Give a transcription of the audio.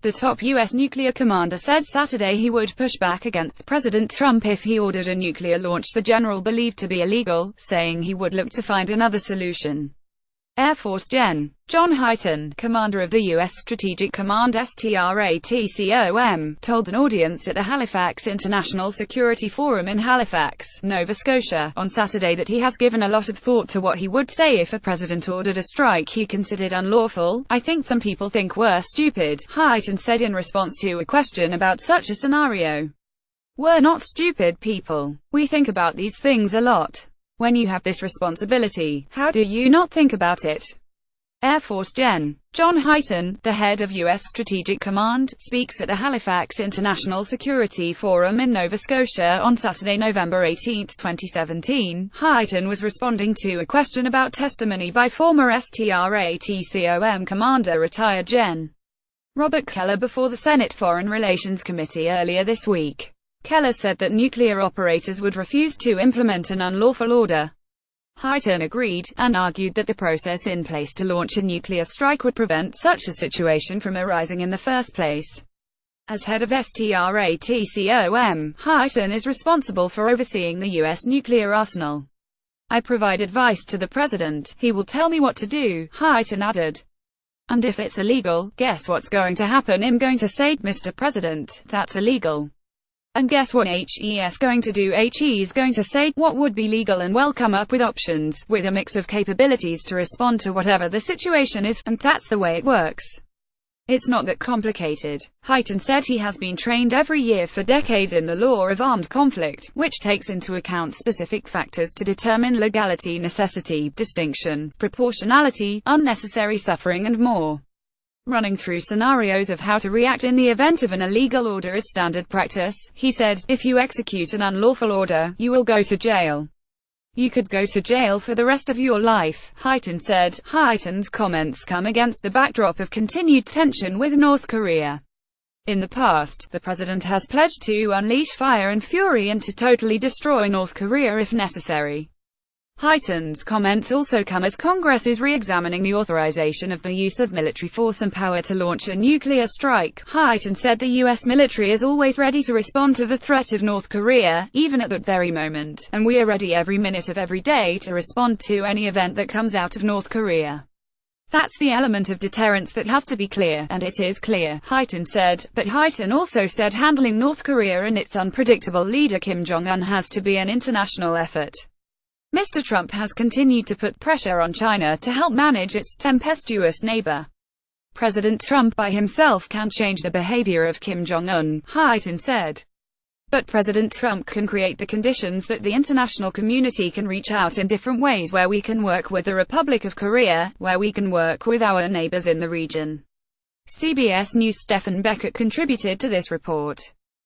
The top U.S. nuclear commander said Saturday he would push back against President Trump if he ordered a nuclear launch the general believed to be illegal, saying he would look to find another solution. Air Force Gen. John Hyten, commander of the U.S. Strategic Command STRATCOM, told an audience at the Halifax International Security Forum in Halifax, Nova Scotia, on Saturday that he has given a lot of thought to what he would say if a president ordered a strike he considered unlawful. "I think some people think we're stupid," Hyten said in response to a question about such a scenario. "We're not stupid people. We think about these things a lot. When you have this responsibility, how do you not think about it?" Air Force Gen. John Hyten, the head of U.S. Strategic Command, speaks at the Halifax International Security Forum in Nova Scotia on Saturday, November 18, 2017. Hyten was responding to a question about testimony by former STRATCOM commander retired Gen. Robert Keller before the Senate Foreign Relations Committee earlier this week. Keller said that nuclear operators would refuse to implement an unlawful order. Hyten agreed, and argued that the process in place to launch a nuclear strike would prevent such a situation from arising in the first place. As head of STRATCOM, Hyten is responsible for overseeing the U.S. nuclear arsenal. "I provide advice to the president. He will tell me what to do," Hyten added. "And if it's illegal, guess what's going to happen? I'm going to say, Mr. President, that's illegal. And guess what he's going to do? He's going to say, what would be legal, and we'll come up with options, with a mix of capabilities to respond to whatever the situation is, and that's the way it works. It's not that complicated." Hyten said he has been trained every year for decades in the law of armed conflict, which takes into account specific factors to determine legality, necessity, distinction, proportionality, unnecessary suffering and more. Running through scenarios of how to react in the event of an illegal order is standard practice, he said. "If you execute an unlawful order, you will go to jail. You could go to jail for the rest of your life," Hyten said. Hyten's comments come against the backdrop of continued tension with North Korea. In the past, the president has pledged to unleash fire and fury and to totally destroy North Korea if necessary. Hyten's comments also come as Congress is re-examining the authorization of the use of military force and power to launch a nuclear strike. Hyten said the U.S. military is always ready to respond to the threat of North Korea, even at that very moment, and we are ready every minute of every day to respond to any event that comes out of North Korea. That's the element of deterrence that has to be clear, and it is clear," Hyten said. But Hyten also said handling North Korea and its unpredictable leader Kim Jong-un has to be an international effort. Mr. Trump has continued to put pressure on China to help manage its tempestuous neighbor. President Trump by himself can't change the behavior of Kim Jong-un, Hyten said. But President Trump can create the conditions that the international community can reach out in different ways, where we can work with the Republic of Korea, where we can work with our neighbors in the region. CBS News' Stephen Beckett contributed to this report.